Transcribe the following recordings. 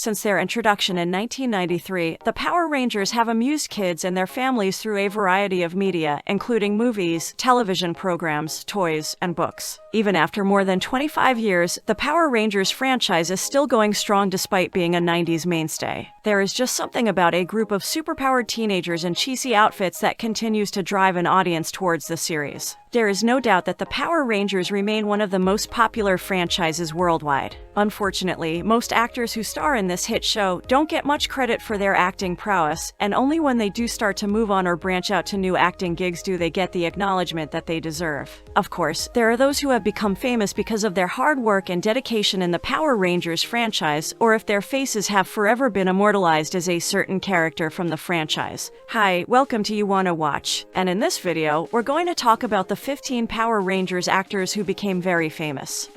Since their introduction in 1993, the Power Rangers have amused kids and their families through a variety of media, including movies, television programs, toys, and books. Even after more than 25 years, the Power Rangers franchise is still going strong despite being a 90s mainstay. There is just something about a group of superpowered teenagers in cheesy outfits that continues to drive an audience towards the series. There is no doubt that the Power Rangers remain one of the most popular franchises worldwide. Unfortunately, most actors who star in this hit show don't get much credit for their acting prowess, and only when they do start to move on or branch out to new acting gigs do they get the acknowledgement that they deserve. Of course, there are those who have become famous because of their hard work and dedication in the Power Rangers franchise, or if their faces have forever been immortalized as a certain character from the franchise. Hi, welcome to You Wanna Watch, and in this video, we're going to talk about the 15 Power Rangers actors who became very famous.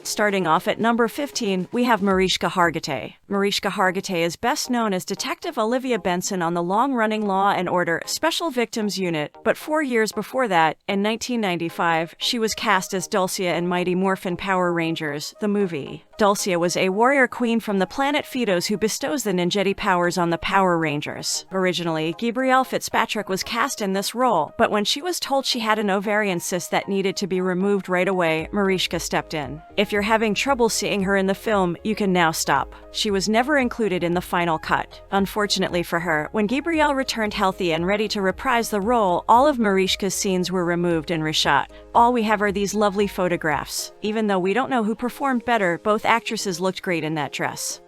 Starting off at number 15, we have Mariska Hargitay. Mariska Hargitay is best known as Detective Olivia Benson on the long-running Law & Order Special Victims Unit, but 4 years before that, in 1995, she was cast as Dulcia in Mighty Morphin Power Rangers, the movie. Dulcia was a warrior queen from the planet Phaedos who bestows the ninjetti powers on the Power Rangers. Originally, 𝗣𝗵𝘴𝗏𝗏𝗏𝗏 was cast in this role, but when she was told she had an ovarian cyst that needed to be removed right away, Mariska stepped in. If you're having trouble seeing her in the film, you can now stop. She was never included in the final cut. Unfortunately for her, when 𝗣𝗵𝘴𝗏 returned healthy and ready to reprise the role, all of Mariska's scenes were removed and reshot. All we have are these lovely photographs. Even though we don't know who performed better, both actresses looked great in that dress.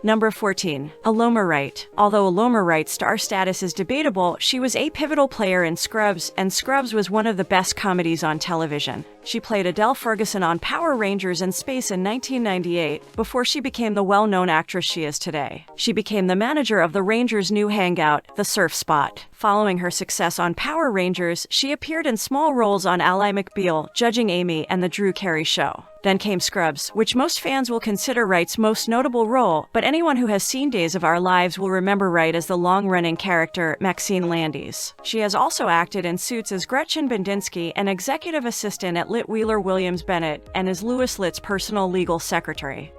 Number 14. Aloma Wright. Although Aloma Wright's star status is debatable, she was a pivotal player in Scrubs, and Scrubs was one of the best comedies on television. She played Adele Ferguson on Power Rangers in Space in 1998, before she became the well-known actress she is today. She became the manager of the Rangers' new hangout, the Surf Spot. Following her success on Power Rangers, she appeared in small roles on Ally McBeal, Judging Amy, and The Drew Carey Show. Then came Scrubs, which most fans will consider Wright's most notable role, but anyone who has seen Days of Our Lives will remember Wright as the long-running character Maxine Landis. She has also acted in Suits as Gretchen Bandinsky, an executive assistant at Litt Wheeler Williams Bennett, and as Louis Litt's personal legal secretary.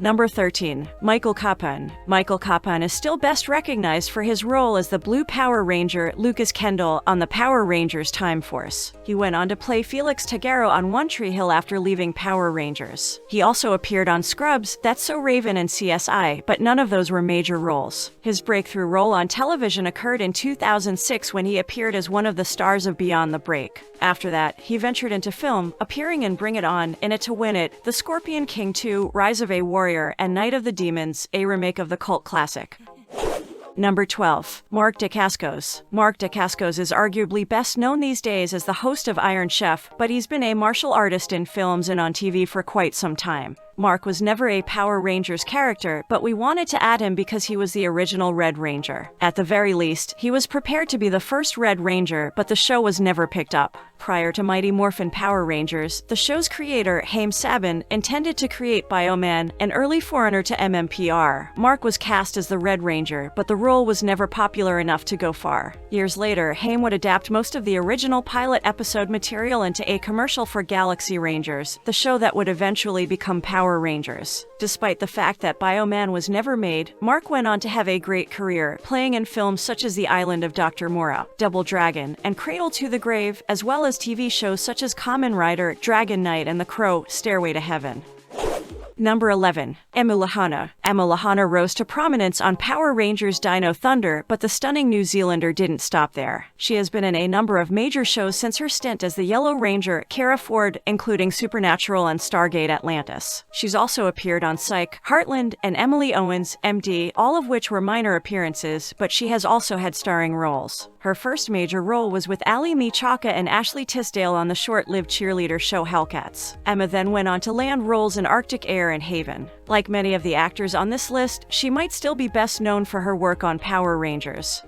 Number 13. Michael Copon. Michael Copon is still best recognized for his role as the Blue Power Ranger Lucas Kendall on the Power Rangers Time Force. He went on to play Felix Tagaro on One Tree Hill after leaving Power Rangers. He also appeared on Scrubs, That's So Raven, and CSI, but none of those were major roles. His breakthrough role on television occurred in 2006 when he appeared as one of the stars of Beyond the Break. After that, he ventured into film, appearing in Bring It On, In It to Win It, The Scorpion King 2, Rise of a Warrior, and Night of the Demons, a remake of the cult classic. Number 12. Mark Dacascos. Mark Dacascos is arguably best known these days as the host of Iron Chef, but he's been a martial artist in films and on TV for quite some time. Mark was never a Power Rangers character, but we wanted to add him because he was the original Red Ranger. At the very least, he was prepared to be the first Red Ranger, but the show was never picked up. Prior to Mighty Morphin Power Rangers, the show's creator, Haim Saban, intended to create Bioman, an early forerunner to MMPR. Mark was cast as the Red Ranger, but the role was never popular enough to go far. Years later, Haim would adapt most of the original pilot episode material into a commercial for Galaxy Rangers, the show that would eventually become Power Rangers. Despite the fact that Bioman was never made, Mark went on to have a great career, playing in films such as The Island of Dr. Moreau, Double Dragon, and Cradle to the Grave, as well as TV shows such as Kamen Rider, Dragon Knight, and The Crow, Stairway to Heaven. Number 11. Lahana. Lahana rose to prominence on Power Rangers Dino Thunder, but the stunning New Zealander didn't stop there. She has been in a number of major shows since her stint as the Yellow Ranger, 𝗣𝗏𝗏𝗏𝗏, including Supernatural and Stargate Atlantis. She's also appeared on Psych, Heartland, and Emily Owens, MD, all of which were minor appearances, but she has also had starring roles. Her first major role was with Ali Michaka and Ashley Tisdale on the short-lived cheerleader show Hellcats. Emma then went on to land roles in Arctic Air and Haven. Like many of the actors on this list, she might still be best known for her work on Power Rangers.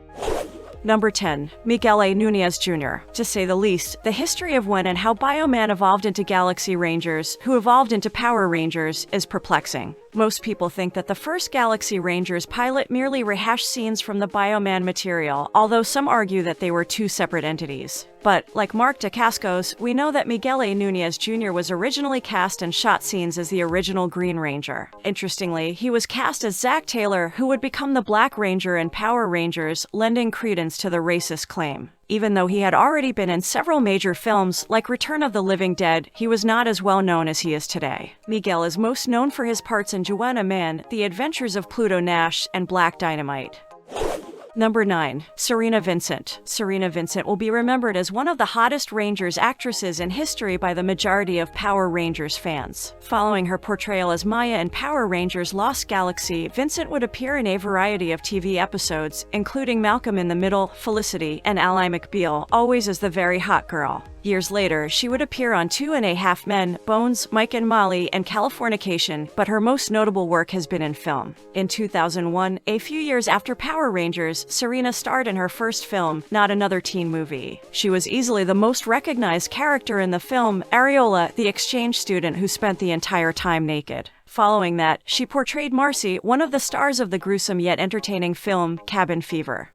Number 10. Miguel A. Nunez Jr. To say the least, the history of when and how Bioman evolved into Galaxy Rangers, who evolved into Power Rangers, is perplexing. Most people think that the first Galaxy Rangers pilot merely rehashed scenes from the Bioman material, although some argue that they were two separate entities. But, like Mark Dacascos, we know that Miguel A. Nunez Jr. was originally cast and shot scenes as the original Green Ranger. Interestingly, he was cast as Zach Taylor, who would become the Black Ranger in Power Rangers, lending credence to the racist claim. Even though he had already been in several major films, like Return of the Living Dead, he was not as well known as he is today. Miguel is most known for his parts in Joanna Man, The Adventures of Pluto Nash, and Black Dynamite. Number 9. Cerina Vincent. Cerina Vincent will be remembered as one of the hottest Rangers actresses in history by the majority of Power Rangers fans. Following her portrayal as Maya in Power Rangers Lost Galaxy, Vincent would appear in a variety of TV episodes, including Malcolm in the Middle, Felicity, and Ally McBeal, always as the very hot girl. Years later, she would appear on 2.5 Men, Bones, Mike and Molly, and Californication, but her most notable work has been in film. In 2001, a few years after Power Rangers, Cerina starred in her first film, Not Another Teen Movie. She was easily the most recognized character in the film, Areola, the exchange student who spent the entire time naked. Following that, she portrayed Marcy, one of the stars of the gruesome yet entertaining film, Cabin Fever.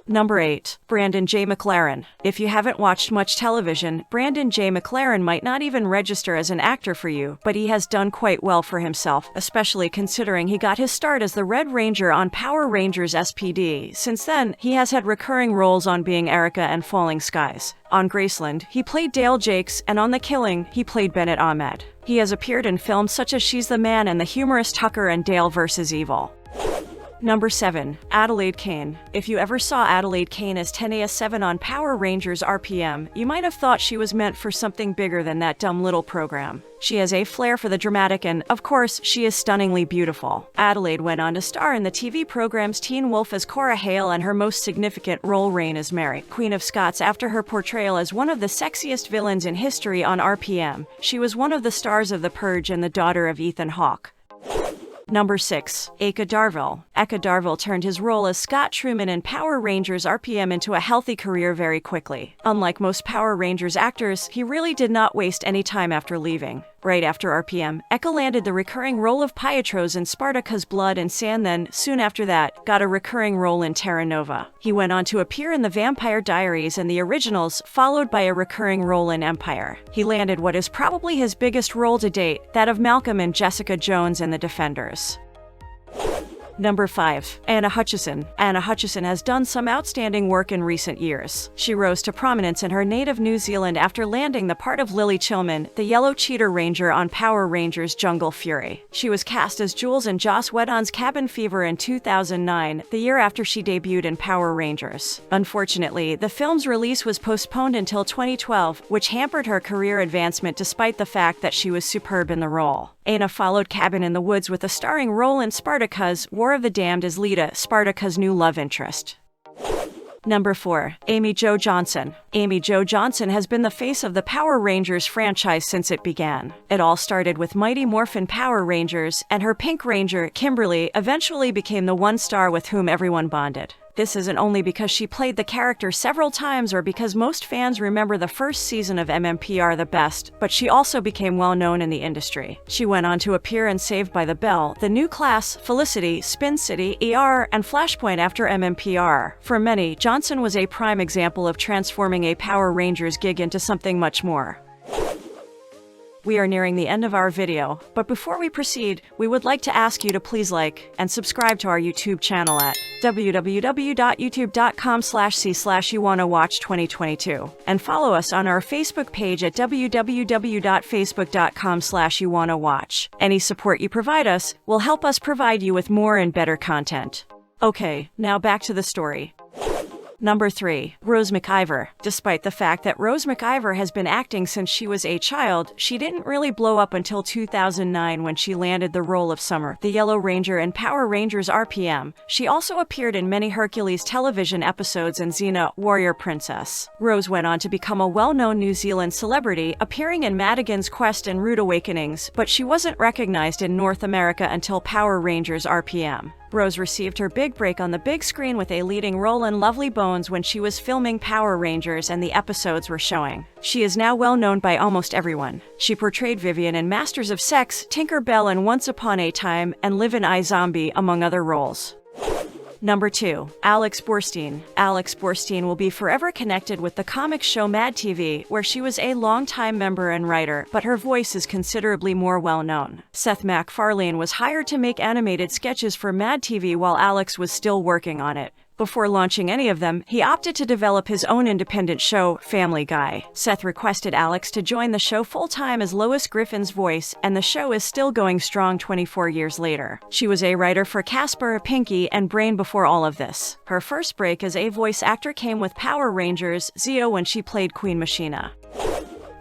Number 8. Brandon J. McLaren. If you haven't watched much television, Brandon J. McLaren might not even register as an actor for you, but he has done quite well for himself, especially considering he got his start as the Red Ranger on Power Rangers SPD. Since then, he has had recurring roles on Being Erica and Falling Skies. On Graceland, he played Dale Jakes, and on The Killing, he played Bennett Ahmed. He has appeared in films such as She's the Man and the humorous Tucker and Dale vs. Evil. Number 7. Adelaide Kane. If you ever saw Adelaide Kane as 10AS7 on Power Rangers RPM, you might have thought she was meant for something bigger than that dumb little program. She has a flair for the dramatic and, of course, she is stunningly beautiful. Adelaide went on to star in the TV programs Teen Wolf as Cora Hale and her most significant role reign as Mary, Queen of Scots, after her portrayal as one of the sexiest villains in history on RPM. She was one of the stars of The Purge and the daughter of Ethan Hawke. Number 6. Eka Darville. Eka Darville turned his role as Scott Truman in Power Rangers RPM into a healthy career very quickly. Unlike most Power Rangers actors, he really did not waste any time after leaving. Right after RPM, Eka landed the recurring role of Pietros in Spartacus Blood and Sand, then, soon after that, got a recurring role in Terra Nova. He went on to appear in The Vampire Diaries and the originals, followed by a recurring role in Empire. He landed what is probably his biggest role to date, that of Malcolm in Jessica Jones and the Defenders. Number 5. Anna Hutchison. Anna Hutchison has done some outstanding work in recent years. She rose to prominence in her native New Zealand after landing the part of Lily Chilman, the Yellow Cheetah Ranger on Power Rangers Jungle Fury. She was cast as Jules in Joss Whedon's Cabin Fever in 2009, the year after she debuted in Power Rangers. Unfortunately, the film's release was postponed until 2012, which hampered her career advancement despite the fact that she was superb in the role. Anna followed Cabin in the Woods with a starring role in Spartacus, War of the Damned as Lita, Spartacus' new love interest. Number 4. Amy Jo Johnson. Amy Jo Johnson has been the face of the Power Rangers franchise since it began. It all started with Mighty Morphin Power Rangers, and her Pink Ranger, Kimberly, eventually became the one star with whom everyone bonded. This isn't only because she played the character several times or because most fans remember the first season of MMPR the best, but she also became well known in the industry. She went on to appear in Saved by the Bell, The New Class, Felicity, Spin City, ER, and Flashpoint after MMPR. For many, Johnson was a prime example of transforming a Power Rangers gig into something much more. We are nearing the end of our video, but before we proceed, we would like to ask you to please like and subscribe to our YouTube channel at www.youtube.com/c/YouWannaWatch2022 and follow us on our Facebook page at www.facebook.com/YouWannaWatch. Any support you provide us will help us provide you with more and better content. Okay, now back to the story. Number 3. Rose McIver. Despite the fact that Rose McIver has been acting since she was a child, she didn't really blow up until 2009 when she landed the role of Summer, the Yellow Ranger in Power Rangers RPM. She also appeared in many Hercules television episodes and Xena, Warrior Princess. Rose went on to become a well-known New Zealand celebrity, appearing in Madigan's Quest and Rude Awakenings, but she wasn't recognized in North America until Power Rangers RPM. Rose received her big break on the big screen with a leading role in Lovely Bones when she was filming Power Rangers and the episodes were showing. She is now well known by almost everyone. She portrayed Vivian in Masters of Sex, Tinker Bell in Once Upon a Time, and Live in iZombie, among other roles. Number 2. Alex Borstein. Alex Borstein will be forever connected with the comic show Mad TV, where she was a longtime member and writer, but her voice is considerably more well-known. Seth MacFarlane was hired to make animated sketches for Mad TV while Alex was still working on it. Before launching any of them, he opted to develop his own independent show, Family Guy. Seth requested Alex to join the show full-time as Lois Griffin's voice, and the show is still going strong 24 years later. She was a writer for Casper, Pinky, and Brain before all of this. Her first break as a voice actor came with Power Rangers Zeo when she played Queen Machina.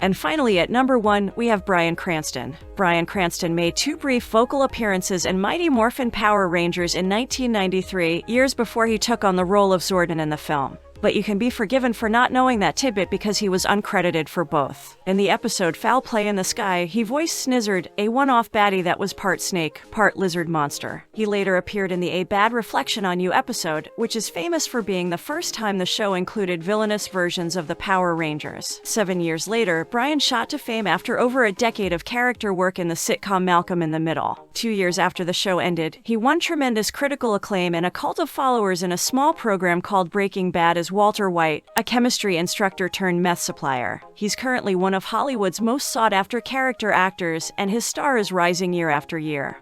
And finally, at number 1, we have Bryan Cranston. Bryan Cranston made 2 brief vocal appearances in Mighty Morphin Power Rangers in 1993, years before he took on the role of Zordon in the film. But you can be forgiven for not knowing that tidbit because he was uncredited for both. In the episode Foul Play in the Sky, he voiced Snizzard, a one-off baddie that was part snake, part lizard monster. He later appeared in the A Bad Reflection on You episode, which is famous for being the first time the show included villainous versions of the Power Rangers. 7 years later, Bryan shot to fame after over a decade of character work in the sitcom Malcolm in the Middle. 2 years after the show ended, he won tremendous critical acclaim and a cult of followers in a small program called Breaking Bad as Walter White, a chemistry instructor turned meth supplier. He's currently one of Hollywood's most sought-after character actors, and his star is rising year after year.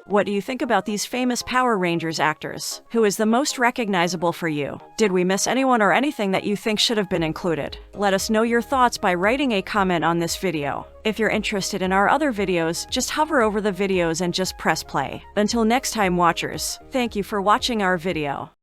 What do you think about these famous Power Rangers actors? Who is the most recognizable for you? Did we miss anyone or anything that you think should have been included? Let us know your thoughts by writing a comment on this video. If you're interested in our other videos, just hover over the videos and just press play. Until next time, watchers, thank you for watching our video.